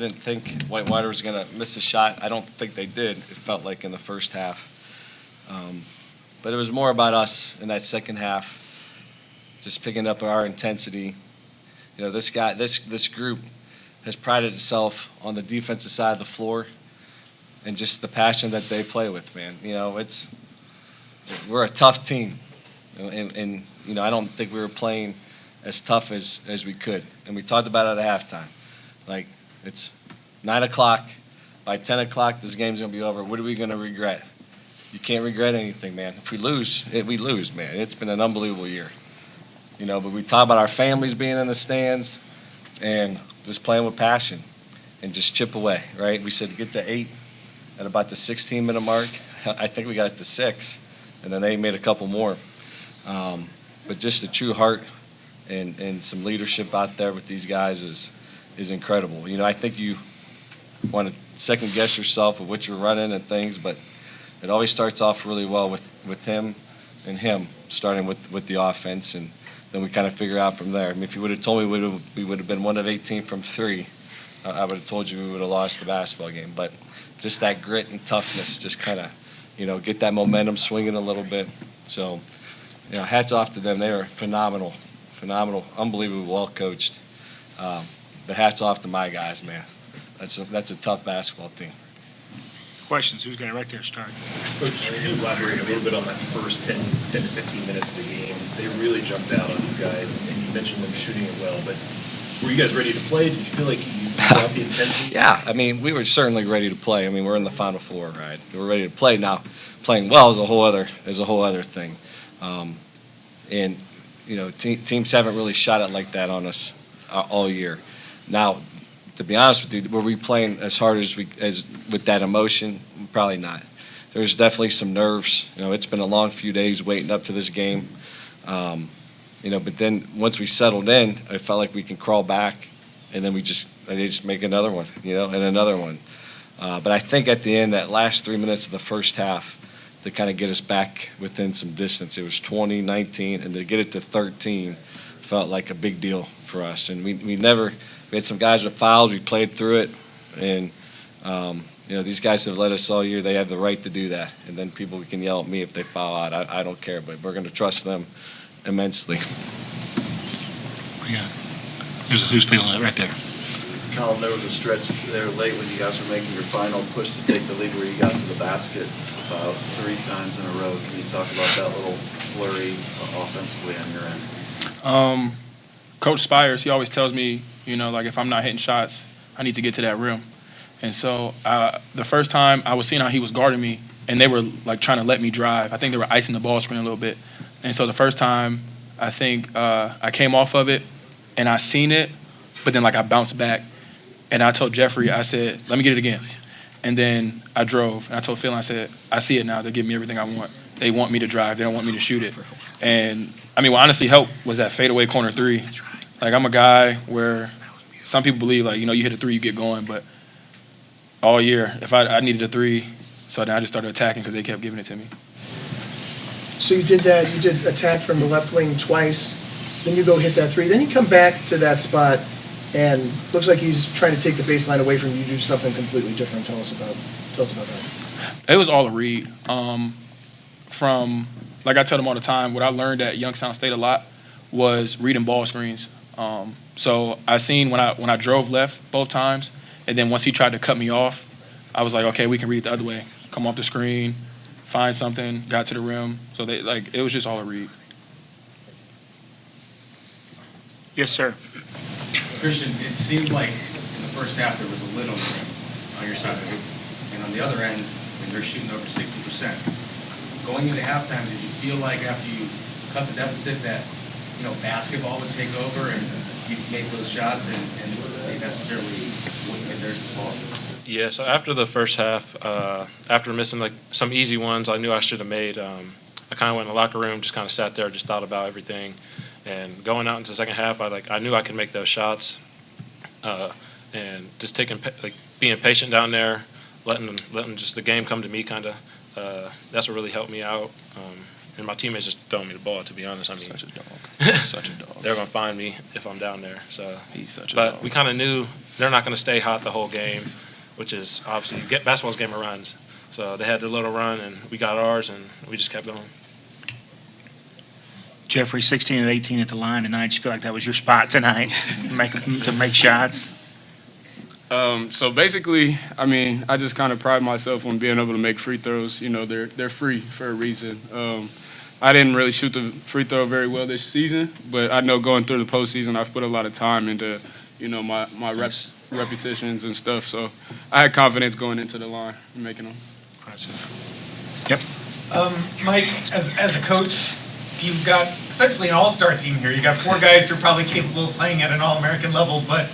didn't think Whitewater was going to miss a shot. I don't think they did. It felt like in the first half. But it was more about us in that second half, just picking up our intensity. You know, this group has prided itself on the defensive side of the floor and just the passion that they play with, man. You know, we're a tough team. And you know, I don't think we were playing as tough as we could. And we talked about it at halftime. Like, it's 9 o'clock. By 10 o'clock, this game's going to be over. What are we going to regret? You can't regret anything, man. If we lose, we lose, man. It's been an unbelievable year. You know, but we talk about our families being in the stands and just playing with passion and just chip away, right? We said get to 8 at about the 16-minute mark. I think we got it to 6, and then they made a couple more. But just the true heart and some leadership out there with these guys is incredible. You know, I think you want to second-guess yourself of what you're running and things, but it always starts off really well with him and him, starting with the offense, and then we kind of figure out from there. I mean, if you would have told me we would have been 1 of 18 from 3, I would have told you we would have lost the basketball game. But just that grit and toughness, just kind of, you know, get that momentum swinging a little bit. So, you know, hats off to them. They are phenomenal, unbelievably well coached. But hats off to my guys, man. That's a tough basketball team. Questions? Who's got it right there? Start. Coach, can you elaborate a little bit on that first 10 to 15 minutes of the game? They really jumped out on you guys, and you mentioned them shooting it well, but were you guys ready to play? Did you feel like you got the intensity? Yeah, I mean, we were certainly ready to play. I mean, we're in the Final Four, right? We're ready to play. Now, playing well is a whole other thing. And, you know, teams haven't really shot it like that on us all year. Now, to be honest with you, were we playing as hard as with that emotion? Probably not. There's definitely some nerves. You know, it's been a long few days waiting up to this game. You know, but then once we settled in, I felt like we can crawl back, and then they just make another one, you know, and another one. But I think at the end, that last 3 minutes of the first half, to kind of get us back within some distance, it was 20, 19, and to get it to 13 felt like a big deal for us. And we had some guys with fouls. We played through it, and you know, these guys have led us all year. They have the right to do that. And then people can yell at me if they foul out. I don't care, but we're going to trust them immensely. Yeah. Who's feeling it right there? Colin, there was a stretch there late when you guys were making your final push to take the lead where you got to the basket about 3 times in a row. Can you talk about that little flurry offensively on your end? Coach Spires, he always tells me, you know, like if I'm not hitting shots, I need to get to that rim. And so the first time I was seeing how he was guarding me, and they were like trying to let me drive. I think they were icing the ball screen a little bit. And so the first time, I think I came off of it, and I seen it, but then like I bounced back. And I told Jeffrey, I said, let me get it again. And then I drove, and I told Phil, I said, I see it now. They're giving me everything I want. They want me to drive. They don't want me to shoot it. And, I mean, what honestly helped was that fadeaway corner 3. Like, I'm a guy where some people believe, like, you know, you hit a 3, you get going. But all year, if I needed a 3, so then I just started attacking because they kept giving it to me. So you did that. You did attack from the left wing twice. Then you go hit that 3. Then you come back to that spot, and looks like he's trying to take the baseline away from you, do something completely different. Tell us about that. It was all a read. From, like I tell them all the time, what I learned at Youngstown State a lot was reading ball screens. So I seen when I drove left both times, and then once he tried to cut me off, I was like, okay, we can read it the other way. Come off the screen, find something, got to the rim. So it was just all a read. Yes, sir. Christian, it seemed like in the first half there was a lid on the rim on your side of it, and on the other end, when they're shooting over 60%. Going into halftime, did you feel like after you cut the deficit that, you know, basketball would take over and you'd make those shots and they necessarily wouldn't get theirs to fall? Yeah, so after the first half, after missing like some easy ones I knew I should have made, I kind of went in the locker room, just kind of sat there, just thought about everything. And going out into the second half, I knew I could make those shots, and just being patient down there, letting just the game come to me, kind of. That's what really helped me out. and my teammates just throwing me the ball. To be honest, I mean, Such a dog. Such a dog. they're gonna find me if I'm down there. So, He's such a but dog. we kind of knew they're not gonna stay hot the whole game, which is obviously basketball's a game of runs. So they had their little run, and we got ours, and we just kept going. Jeffrey, 16 and 18 at the line tonight. Did you feel like that was your spot tonight to make shots? So basically, I mean, I just kind of pride myself on being able to make free throws. You know, they're free for a reason. I didn't really shoot the free throw very well this season, but I know going through the postseason, I've put a lot of time into, you know, my repetitions and stuff. So I had confidence going into the line and making them. Yep. Mike, as a coach, you've got essentially an all-star team here. You've got 4 guys who are probably capable of playing at an all-American level, but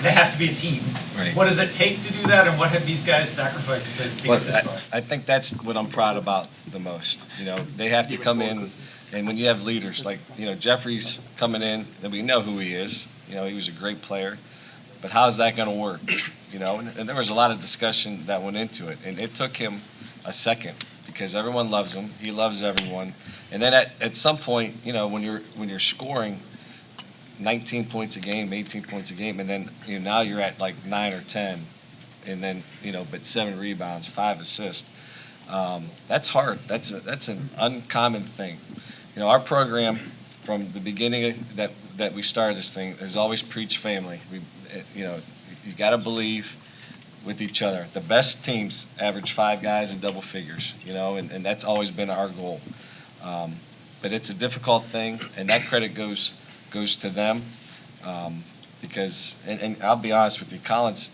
they have to be a team. Right. What does it take to do that, and what have these guys sacrificed to Well, get this far? I think that's what I'm proud about the most. You know, they have to come in, and when you have leaders like, you know, Jeffrey's coming in, and we know who he is. You know, he was a great player, but how's that going to work? You know, and there was a lot of discussion that went into it, and it took him a second because everyone loves him. He loves everyone, and then at some point, you know, when you're scoring 19 points a game, 18 points a game, and then now you're at like 9 or 10, and then but 7 rebounds, 5 assists. That's hard. That's an uncommon thing. You know, our program from the beginning that we started this thing has always preached family. You got to believe with each other. The best teams average 5 guys in double figures. And that's always been our goal. But it's a difficult thing, and that credit goes to them, because and I'll be honest with you, Colin's,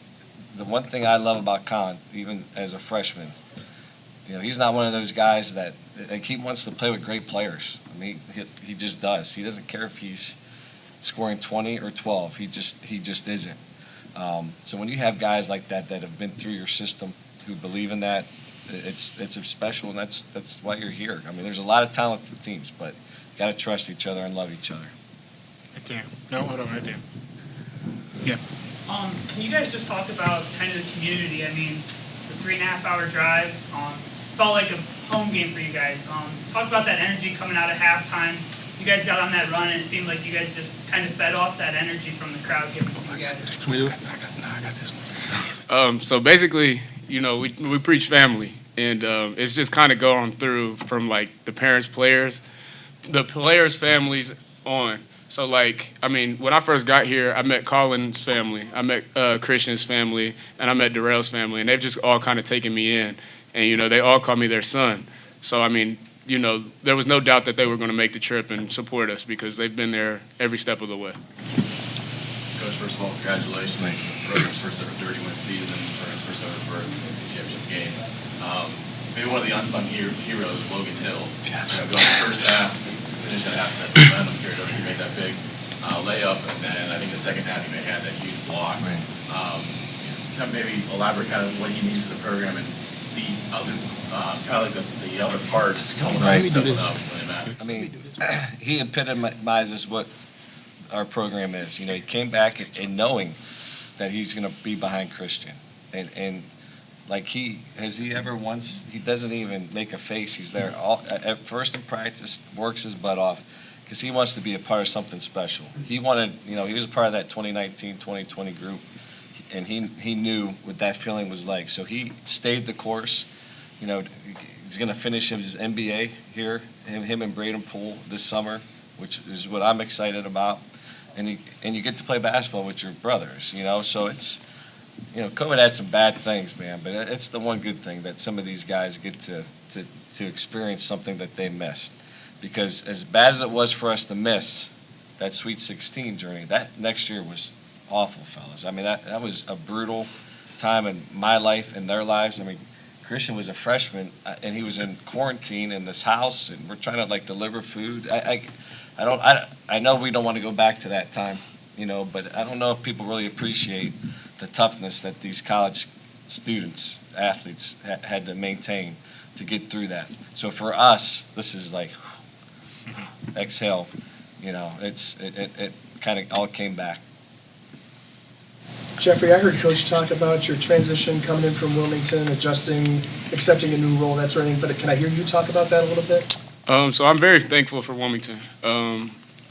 the one thing I love about Colin, even as a freshman, he's not one of those guys that he wants to play with great players. I mean, he just does. He doesn't care if he's scoring 20 or 12. He just isn't. So when you have guys like that have been through your system, who believe in that, it's special, and that's why you're here. I mean, there's a lot of talented teams, but you got to trust each other and love each other. Right there. No, hold on, right there. Can you guys just talk about kind of the community? I mean, it's a 3.5-hour drive. Felt like a home game for you guys. Talk about that energy coming out at halftime. You guys got on that run, and it seemed like you guys just kind of fed off that energy from the crowd giving to you guys. Can we do it? I got this one. So basically, we preach family, and it's just kind of going through from like the parents, players, the players' families on. So when I first got here, I met Colin's family, I met Christian's family, and I met Darrell's family, and they've just all kind of taken me in, and they all call me their son. So there was no doubt that they were going to make the trip and support us because they've been there every step of the way. Coach, first of all, congratulations. The program's first ever 30-win season, program's first ever for an NCAA championship game. Maybe one of the unsung heroes, Logan Hill. Going the first half, finished at half that momentum carried over. He made that big layup, and then I think the second half he may have had that huge block. Right. Kind of maybe elaborate kind of what he means to the program and the other kind of like the other parts coming up, stepping up when they matter. I mean, he epitomizes what our program is. He came back and knowing that he's going to be behind Christian, and like he ever once, he doesn't even make a face. He's there at first in practice, works his butt off because he wants to be a part of something special. He wanted, he was a part of that 2019-2020 group, and he knew what that feeling was like. So he stayed the course. He's going to finish his MBA here, him and Braden Poole this summer, which is what I'm excited about. And you get to play basketball with your brothers, So it's, COVID had some bad things, man, but it's the one good thing that some of these guys get to experience something that they missed. Because as bad as it was for us to miss that Sweet 16 journey, that next year was awful, fellas. I mean, that was a brutal time in my life and their lives. I mean, Christian was a freshman, and he was in quarantine in this house, and we're trying to deliver food. I know we don't want to go back to that time, but I don't know if people really appreciate the toughness that these college students, athletes, had to maintain to get through that. So for us, this is like exhale. It kind of all came back. Jeffrey, I heard Coach talk about your transition coming in from Wilmington, adjusting, accepting a new role, that sort of thing, but can I hear you talk about that a little bit? So I'm very thankful for Wilmington.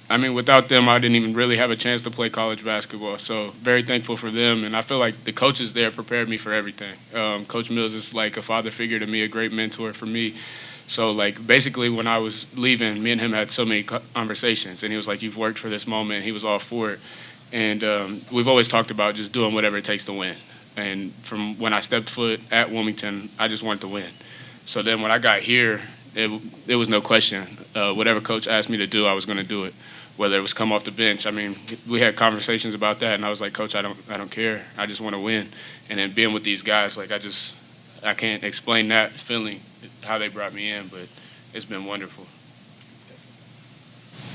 I mean, without them, I didn't even really have a chance to play college basketball. So very thankful for them, and I feel like the coaches there prepared me for everything. Coach Mills is like a father figure to me, a great mentor for me. So, like, basically when I was leaving, me and him had so many conversations, and he was like, you've worked for this moment, and he was all for it. And we've always talked about just doing whatever it takes to win. And from when I stepped foot at Wilmington, I just wanted to win. So then when I got here, it was no question. Whatever coach asked me to do, I was going to do it. Whether it was come off the bench, I mean, we had conversations about that, and I was like, Coach, I don't care. I just want to win. And then being with these guys, like, I can't explain that feeling, how they brought me in, but it's been wonderful.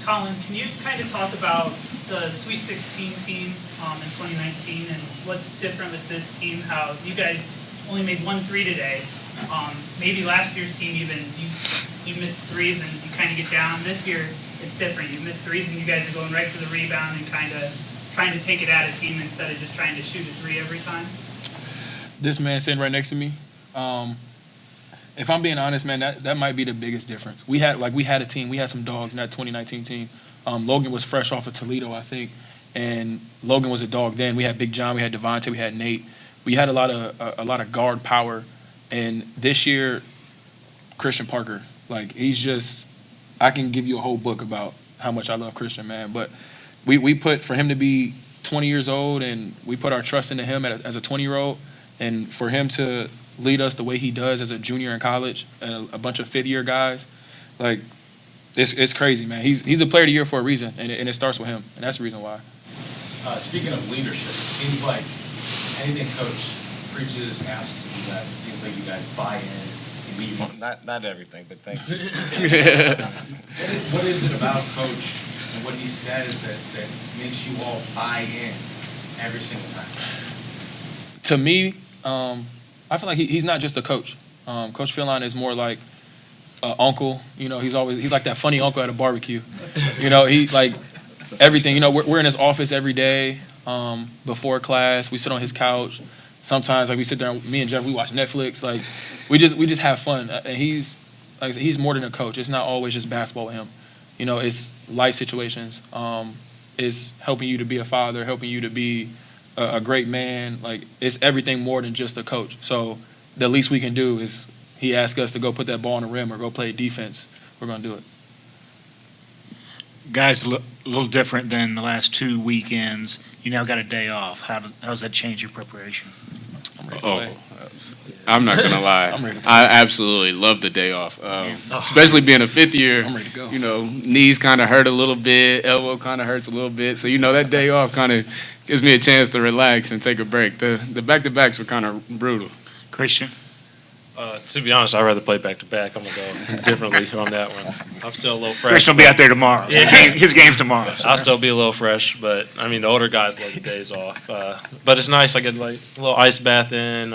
Colin, can you kind of talk about the Sweet 16 team in 2019 and what's different with this team? How you guys only made 1 3 today. Maybe last year's team even you missed threes and you kind of get down. This year it's different. You miss threes and you guys are going right for the rebound and kind of trying to take it at a team instead of just trying to shoot a 3 every time. This man sitting right next to me. If I'm being honest, man, that might be the biggest difference. We had a team. We had some dogs in that 2019 team. Logan was fresh off of Toledo, I think, and Logan was a dog then. We had Big John, we had Devontae, we had Nate. We had a lot of guard power. And this year, Christian Parker, like, he's just, I can give you a whole book about how much I love Christian, man. But we put, for him to be 20 years old, and we put our trust into him as a 20-year-old, and for him to lead us the way he does as a junior in college, and a bunch of fifth-year guys, like, it's crazy, man. He's a player of the year for a reason, and it starts with him, and that's the reason why. Speaking of leadership, it seems like anything Coach preaches, asks of you guys, it seems like you guys buy in immediately. Not everything, but thank you. What is it about Coach and what he says that makes you all buy in every single time? To me, I feel like he's not just a coach. Coach Philon is more like an uncle. You know, he's like that funny uncle at a barbecue. You know, he like everything. You know, we're in his office every day before class. We sit on his couch. Sometimes, like, we sit there, me and Jeff, we watch Netflix. Like, we just have fun. And he's, like I said, he's more than a coach. It's not always just basketball with him. You know, it's life situations. It's helping you to be a father, helping you to be a great man. Like, it's everything more than just a coach. So the least we can do is he asks us to go put that ball on the rim or go play defense. We're going to do it. Guys, a little different than the last 2 weekends. You now got a day off. How does that change your preparation? I'm ready to play. I'm not gonna lie. I'm ready to play. I absolutely love the day off, especially being a fifth year. I'm ready to go. You know, knees kind of hurt a little bit, elbow kind of hurts a little bit. So, you know, that day off kind of gives me a chance to relax and take a break. The back-to-backs were kind of brutal. Christian? To be honest, I'd rather play back-to-back. I'm going to go differently on that one. I'm still a little fresh. Christian will be out there tomorrow. So his game's tomorrow. So. I'll still be a little fresh, but, I mean, the older guys love the days off. But it's nice. I get, like, a little ice bath in,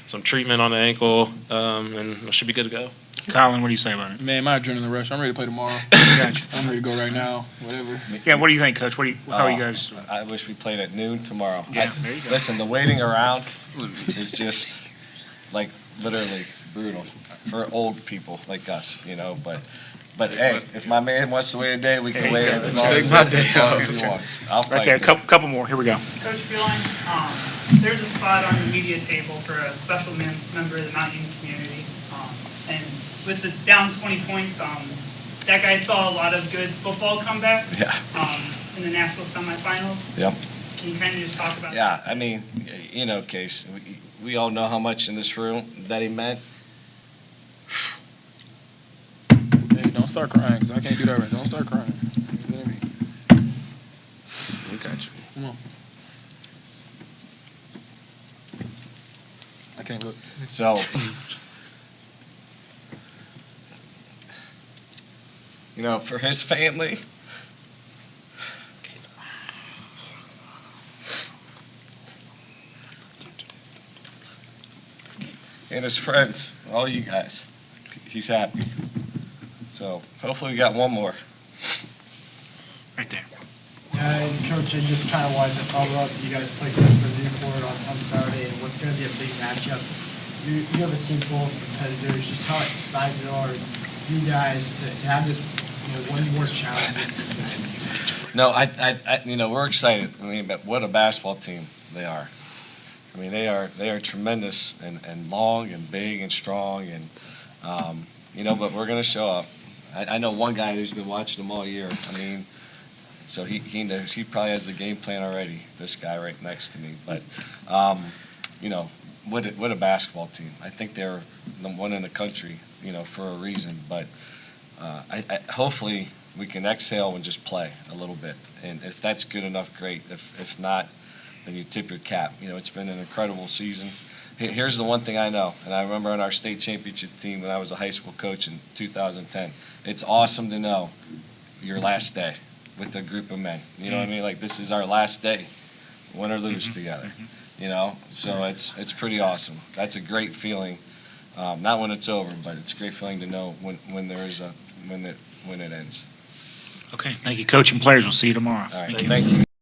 some treatment on the ankle, and I should be good to go. Colin, what do you say about it? Man, my adrenaline rush. I'm ready to play tomorrow. Gotcha. I'm ready to go right now, whatever. Yeah, what do you think, Coach? How are you guys? I wish we played at noon tomorrow. Yeah, there you go. Listen, the waiting around is just, like, literally brutal for old people like us, you know. But hey, if my man wants to wait a day, we can wait as long as he wants. I'll Right fight there, a through it. couple more. Here we go. Coach Feline, there's a spot on the media table for a special member of the Mount Union community. And with the down 20 points, that guy saw a lot of good football comebacks in the national semifinals. Yep. Can you kind of just talk about that? Yeah, I mean, you know, Case, we all know how much in this room that he meant. Hey, don't start crying, because I can't do that right. Don't start crying. You know what I mean? We got you. Come on. I can't look. So, you know, for his family, and his friends, all you guys, he's happy. So, hopefully we got one more. Right there. And Coach, I just kind of wanted to follow up. You guys play Christopher Newport on Saturday, and what's going to be a big matchup. You have a team full of competitors. Just how excited are you guys to have this, one more challenge this season? No, we're excited. I mean, but what a basketball team they are. I mean, they are tremendous and long and big and strong and, but we're going to show up. I know one guy who's been watching them all year. I mean, so he knows, he probably has the game plan already, this guy right next to me. But, what a basketball team. I think they're the one in the country, for a reason. But hopefully we can exhale and just play a little bit. And if that's good enough, great. If not, then you tip your cap. It's been an incredible season. Here's the one thing I know, and I remember on our state championship team when I was a high school coach in 2010. It's awesome to know your last day with a group of men. You know what I mean? Like, this is our last day, win or lose together. So it's pretty awesome. That's a great feeling. Not when it's over, but it's a great feeling to know when it ends. Okay, thank you, coach and players. We'll see you tomorrow. All right, thank you.